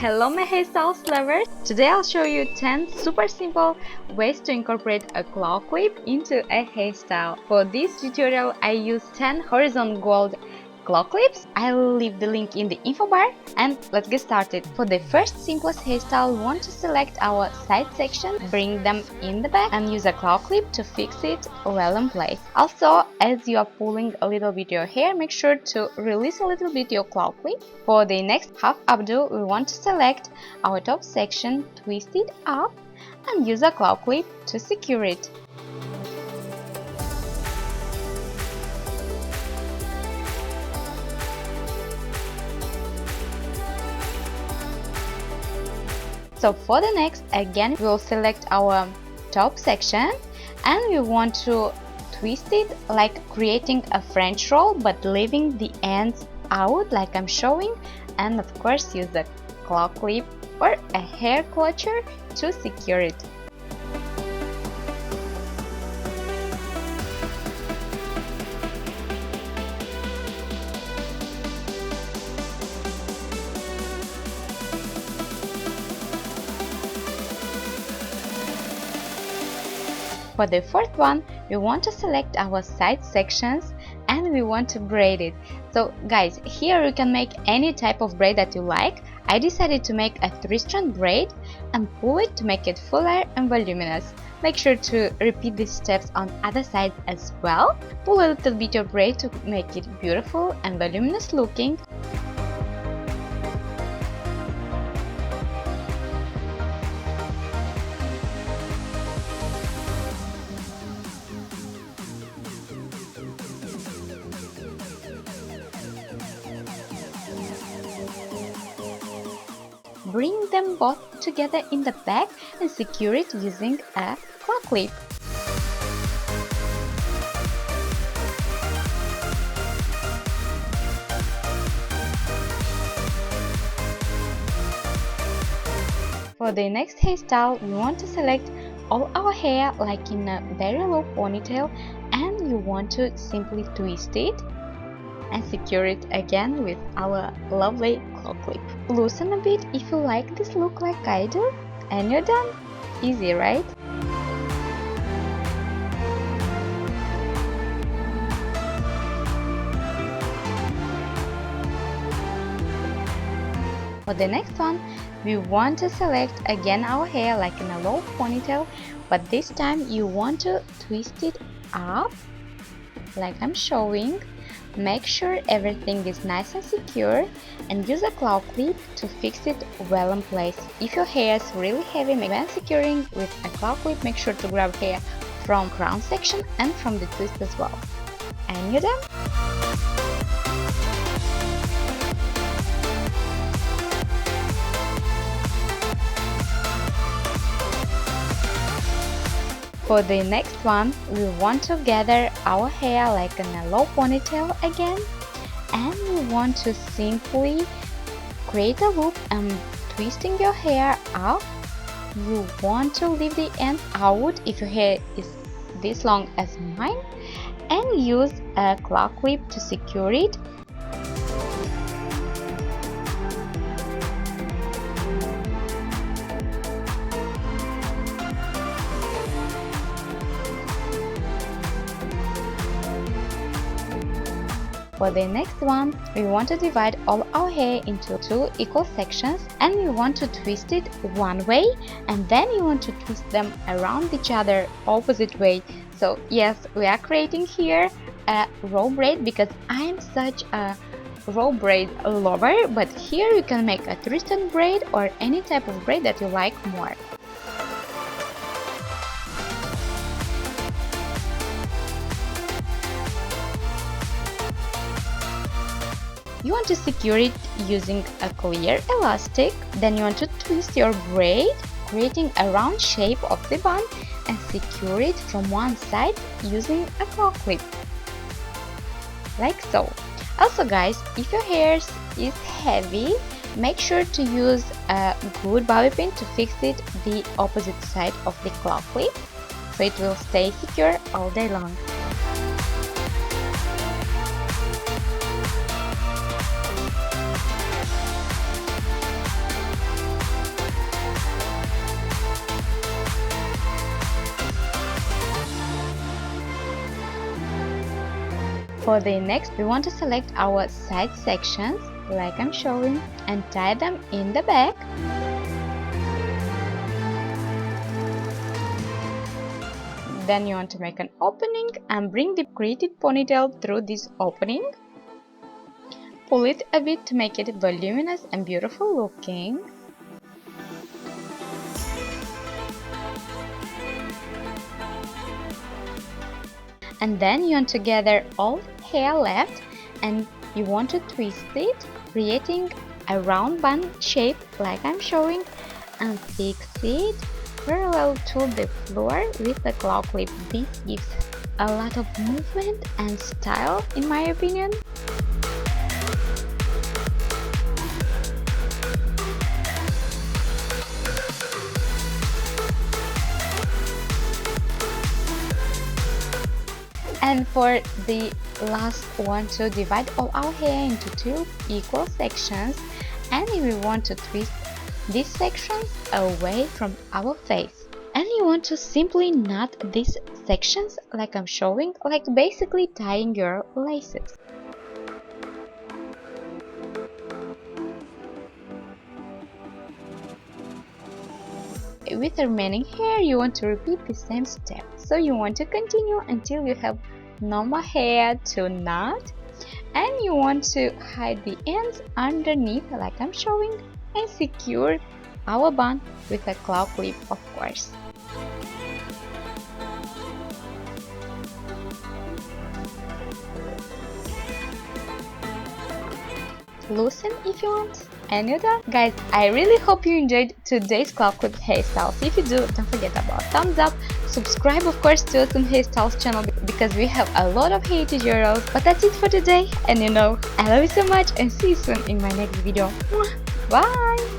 Hello my hairstyles lovers! Today I'll show you 10 super simple ways to incorporate a claw clip into a hairstyle. For this tutorial I use 10 horizontal gold claw clips. I'll leave the link in the info bar and let's get started. For the first simplest hairstyle, we want to select our side section, bring them in the back and use a claw clip to fix it well in place. Also, as you are pulling a little bit your hair, make sure to release a little bit your claw clip. For the next half updo, we want to select our top section, twist it up and use a claw clip to secure it. So for the next, again we'll select our top section and we want to twist it like creating a French roll but leaving the ends out like I'm showing, and of course use a claw clip or a hair clutcher to secure it. For the fourth one, we want to select our side sections and we want to braid it. So guys, here you can make any type of braid that you like. I decided to make a 3-strand braid and pull it to make it fuller and voluminous. Make sure to repeat these steps on other side as well. Pull a little bit of braid to make it beautiful and voluminous looking. Bring them both together in the back and secure it using a claw clip. For the next hairstyle, we want to select all our hair like in a very low ponytail and you want to simply twist it and secure it again with our lovely claw clip. Loosen a bit if you like this look like I do, and you're done. Easy, right? For the next one, we want to select again our hair like in a low ponytail, but this time you want to twist it up like I'm showing. Make sure everything is nice and secure and use a claw clip to fix it well in place. If your hair is really heavy, when securing with a claw clip, make sure to grab hair from crown section and from the twist as well. And you're done! For the next one, we want to gather our hair like in a low ponytail again, and we want to simply create a loop and twisting your hair up. You want to leave the end out if your hair is this long as mine, and use a claw clip to secure it. For the next one, we want to divide all our hair into 2 equal sections and we want to twist it one way and then you want to twist them around each other opposite way. So yes, we are creating here a row braid because I'm such a row braid lover, but here you can make a 3-strand braid or any type of braid that you like more. You want to secure it using a clear elastic, then you want to twist your braid, creating a round shape of the bun and secure it from one side using a claw clip, like so. Also guys, if your hair is heavy, make sure to use a good bobby pin to fix it the opposite side of the claw clip, so it will stay secure all day long. For the next, we want to select our side sections like I'm showing and tie them in the back. Then you want to make an opening and bring the created ponytail through this opening. Pull it a bit to make it voluminous and beautiful looking. And then you want to gather all hair left and you want to twist it, creating a round bun shape like I'm showing, and fix it parallel to the floor with the claw clip. This gives a lot of movement and style in my opinion. And for the last one, to divide all our hair into two equal sections, and we want to twist these sections away from our face. And you want to simply knot these sections like I'm showing, like basically tying your laces. With the remaining hair, you want to repeat the same step. So you want to continue until you have no more hair to knot, and you want to hide the ends underneath like I'm showing and secure our bun with a claw clip, of course. Loosen if you want, and you're done. Guys, I really hope you enjoyed today's claw clip hairstyles. If you do, don't forget about thumbs up, subscribe of course to Awesome Hairstyles channel because we have a lot of hair tutorials. But that's it for today, and I love you so much and see you soon in my next video. Bye!